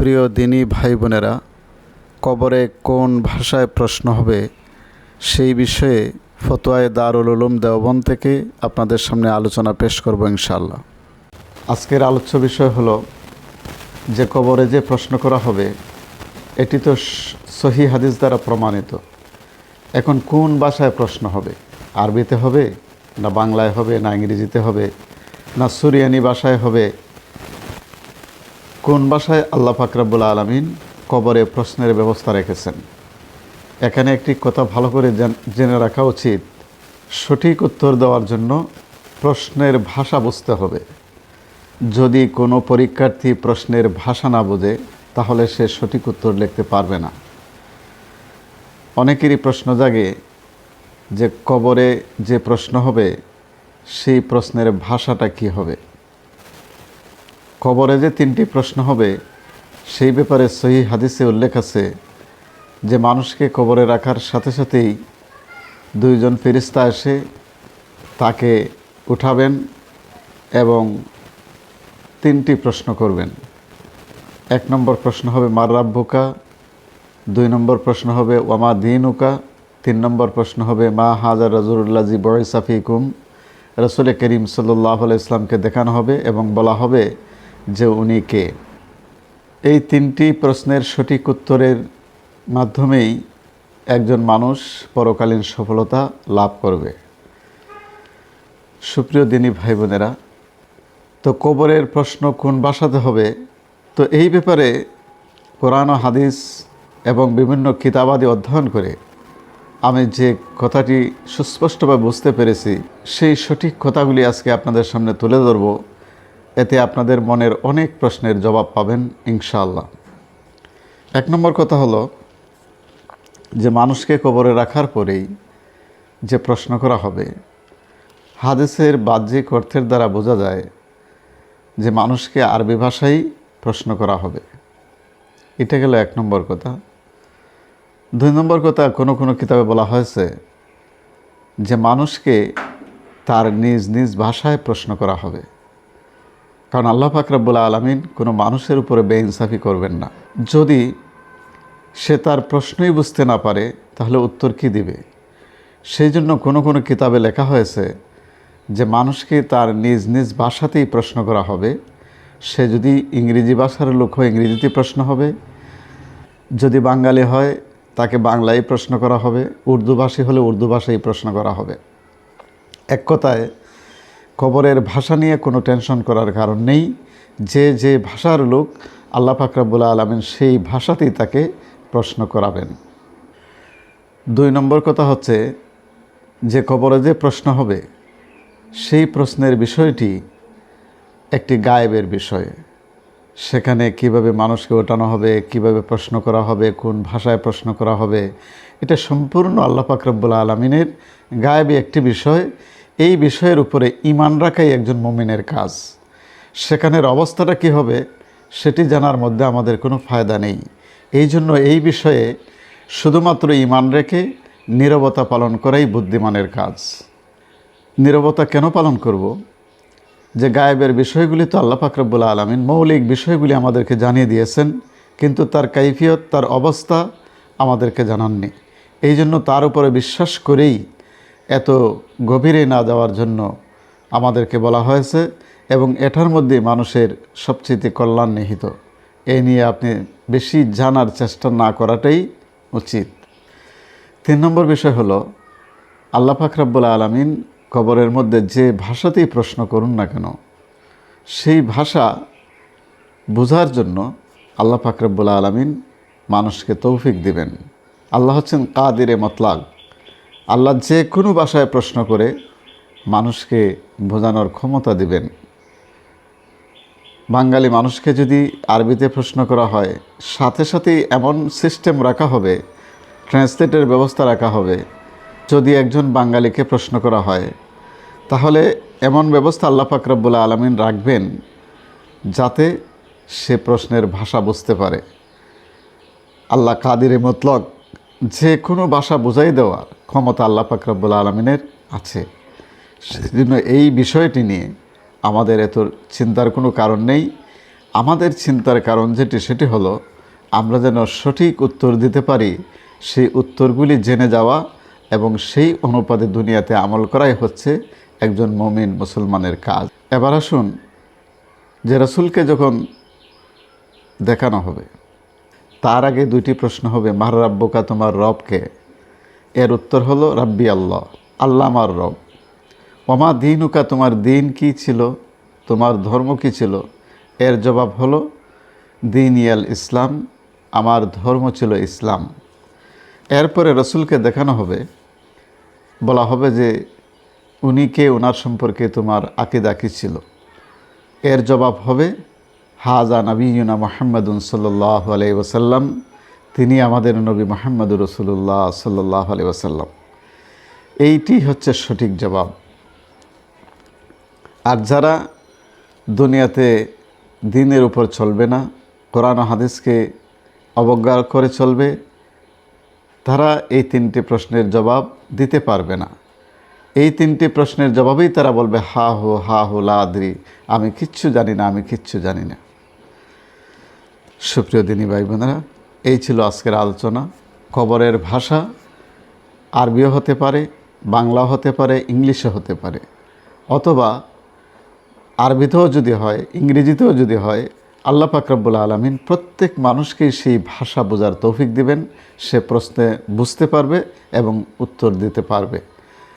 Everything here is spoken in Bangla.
প্রিয় দিনী ভাই বোনেরা, কবরে কোন ভাষায় প্রশ্ন হবে সেই বিষয়ে ফতোয়ায়ে দারুল উলুম দেওবন্দ থেকে আপনাদের সামনে আলোচনা পেশ করব ইনশাআল্লাহ। আজকের আলোচ্য বিষয় হলো যে কবরে যে প্রশ্ন করা হবে এটি তো সহিহ হাদিস দ্বারা প্রমাণিত। এখন কোন ভাষায় প্রশ্ন হবে? আরবিতে হবে, না বাংলায় হবে, না ইংরেজিতে হবে, না সুরিয়ানি ভাষায় হবে? কোন ভাষায় আল্লাহ পাক রব্বুল আলামিন কবরে প্রশ্নের ব্যবস্থা রেখেছেন? এখানে একটি কথা ভালো করে জেনে রাখা উচিত। সঠিক উত্তর দেওয়ার জন্য প্রশ্নের ভাষা বুঝতে হবে। যদি কোনো পরীক্ষার্থী প্রশ্নের ভাষা না বোঝে তাহলে সে সঠিক উত্তর লিখতে পারবে না। অনেকেরই প্রশ্ন জাগে যে কবরে যে প্রশ্ন হবে সেই প্রশ্নের ভাষাটা কি হবে। কবরে যে 3টি প্রশ্ন হবে সেই ব্যাপারে সহিহ হাদিসে উল্লেখ আছে যে মানুষকে কবরে রাখার সাথে সাথেই 2 জন ফেরেশতা এসে তাকে উঠাবেন এবং 3টি প্রশ্ন করবেন। 1 নম্বর প্রশ্ন হবে মার রাব্বুকা, 2 নম্বর প্রশ্ন হবে ওয়ামা দীনুকা, 3 নম্বর প্রশ্ন হবে মা হাজা রাজুলুল্লাজি বয়সা ফিকুম। রাসূল করিম সাল্লাল্লাহু আলাইহি ওয়াসাল্লামকে দেখানো হবে এবং বলা হবে যে উনি কে। এই 3টি প্রশ্নের সঠিক উত্তরের মাধ্যমেই একজন মানুষ পরকালীন সফলতা লাভ করবে। সুপ্রিয় দিনী ভাই বোনেরা, তো কবরের প্রশ্ন কোন ভাষাতে হবে, তো এই ব্যাপারে কোরআন ও হাদিস এবং বিভিন্ন কিতাবাদি অধ্যয়ন করে আমি যে কথাটি সুস্পষ্টভাবে বুঝতে পেরেছি সেই সঠিক কথাগুলি আজকে আপনাদের সামনে তুলে ধরব। এতে আপনাদের মনের অনেক প্রশ্নের জবাব পাবেন ইনশাআল্লাহ। 1 নম্বর কথা হলো যে মানুষকে কবরে রাখার পরেই যে প্রশ্ন করা হবে, হাদিসের বাহ্যিক অর্থের দ্বারা বোঝা যায় যে মানুষকে আরবি ভাষায় প্রশ্ন করা হবে। এটা গেল 1 নম্বর কথা। 2 নম্বর কথা, কোনো কোনো কিতাবে বলা হয়েছে যে মানুষকে তার নিজ নিজ ভাষায় প্রশ্ন করা হবে, কারণ আল্লাহ পাক রব্বুল আলামিন কোনো মানুষের উপরে বেইনসাফি করবেন না। যদি সে তার প্রশ্নই বুঝতে না পারে তাহলে উত্তর কি দিবে? সেই জন্য কোনো কোনো কিতাবে লেখা হয়েছে যে মানুষকে তার নিজ নিজ ভাষাতেই প্রশ্ন করা হবে। সে যদি ইংরেজি ভাষার লোক হয় ইংরেজিতে প্রশ্ন হবে, যদি বাঙালি হয় তাকে বাংলায় প্রশ্ন করা হবে, উর্দু ভাষী হলে উর্দু ভাষায় প্রশ্ন করা হবে। এক কথায় কবরের ভাষা নিয়ে কোনো টেনশন করার কারণ নেই। যে যে ভাষার লোক আল্লাহ পাক রব্বুল আলামিন সেই ভাষাতেই তাকে প্রশ্ন করাবেন। 2 নম্বর কথা হচ্ছে যে কবরে যে প্রশ্ন হবে সেই প্রশ্নের বিষয়টি একটি গায়েবের বিষয়। সেখানে কিভাবে মানুষকে ওঠানো হবে, কিভাবে প্রশ্ন করা হবে, কোন ভাষায় প্রশ্ন করা হবে, এটা সম্পূর্ণ আল্লাহ পাক রব্বুল আলামিনের গায়েবী একটি বিষয়। এই বিষয়ের উপরে ঈমান রাখাই একজন মুমিনের কাজ। সেখানের অবস্থাটা কি হবে সেটি জানার মধ্যে আমাদের কোনো ফায়দা নেই। এই জন্য এই বিষয়ে শুধুমাত্র ঈমান রেখে নীরবতা পালন করাই বুদ্ধিমানের কাজ। নীরবতা কেন পালন করব? যে গায়েবের বিষয়গুলি তো আল্লাহ পাক রব্বুল আলামিন মৌলিক বিষয়গুলি আমাদেরকে জানিয়ে দিয়েছেন, কিন্তু তার কাইফিয়ত, তার অবস্থা আমাদেরকে জানাননি। এই জন্য তার উপরে বিশ্বাস করেই এত গভীরে না যাওয়ার জন্য আমাদেরকে বলা হয়েছে, এবং এটার মধ্যে মানুষের সবচেয়ে কল্যাণ নিহিত। এই নিয়ে আপনি বেশি জানার চেষ্টা না করাটাই উচিত। 3 নম্বর বিষয় হলো আল্লাহ পাক রব্বুল আলামিন কবরের মধ্যে যে ভাষাতেই প্রশ্ন করুন না কেন সেই ভাষা বোঝার জন্য আল্লাহ পাক রব্বুল আলামিন মানুষকে তৌফিক দিবেন। আল্লাহ হচ্ছেন কাদিরে মতলাক। আল্লাহ যে কোনো ভাষায় প্রশ্ন করে মানুষকে বোঝানোর ক্ষমতা দিবেন। বাঙালি মানুষকে যদি আরবিতে প্রশ্ন করা হয় সাথে সাথেই এমন সিস্টেম রাখা হবে, ট্রান্সলেটের ব্যবস্থা রাখা হবে। যদি একজন বাঙালিকে প্রশ্ন করা হয় তাহলে এমন ব্যবস্থা আল্লাহ পাক রব্বুল আলামিন রাখবেন যাতে সে প্রশ্নের ভাষা বুঝতে পারে। আল্লাহ কাদিরে মতলক, যে কোনো ভাষা বুঝাই দেওয়ার ক্ষমতা আল্লাহ পাক রব্বুল আলামিনের আছে। সেজন্য এই বিষয়টি নিয়ে আমাদের এত চিন্তার কোনো কারণ নেই। আমাদের চিন্তার কারণ সেটি হলো আমরা যেন সঠিক উত্তর দিতে পারি, সেই উত্তরগুলি জেনে যাওয়া এবং সেই অনুপাতে দুনিয়াতে আমল করাই হচ্ছে একজন মুমিন মুসলমানের কাজ। এবার আসুন, যে রাসূলকে যখন দেখানো হবে তার আগে দুইটি প্রশ্ন হবে, মার রাব্বুকা, তোমার রবকে? এর উত্তর হলো রাব্বি আল্লাহ, আল্লাহ আমার রব। ওমা দীনুকা, তোমার দিন কি ছিল, তোমার ধর্ম কি ছিল? এর জবাব হলো দিন ইয়াল ইসলাম, আমার ধর্ম ছিল ইসলাম। এরপরে রসুলকে দেখানো হবে, বলা হবে যে উনি কে, ওনার সম্পর্কে তোমার আকীদা কী ছিল? এর জবাব হবে হাজা নবিয়ুনা মুহাম্মাদুন সাল্লাল্লাহু আলাইহি ওয়াসাল্লাম, তিনি আমাদের নবী মুহাম্মদুর রাসূলুল্লাহ সাল্লাল্লাহু আলাইহি ওয়াসাল্লাম। এইটি হচ্ছে সঠিক জবাব। আর যারা দুনিয়াতে দ্বীনের উপর চলবে না, কোরআন ও হাদিসকে অবজ্ঞা করে চলবে, তারা এই তিনটি প্রশ্নের জবাব দিতে পারবে না। এই তিনটি প্রশ্নের জবাবেই তারা বলবে হা হু লা আদরি, আমি কিচ্ছু জানি না, আমি কিচ্ছু জানি না। সুপ্রিয় দিনী ভাই বোনেরা, এই ছিল আজকের আলোচনা। কবরের ভাষা আরবিও হতে পারে, বাংলাও হতে পারে, ইংলিশও হতে পারে, অথবা আরবিতেও যদি হয়, ইংরেজিতেও যদি হয়, আল্লাহ পাক রব্বুল আলামিন প্রত্যেক মানুষকেই সেই ভাষা বোঝার তৌফিক দিবেন, সে প্রশ্নে বুঝতে পারবে এবং উত্তর দিতে পারবে।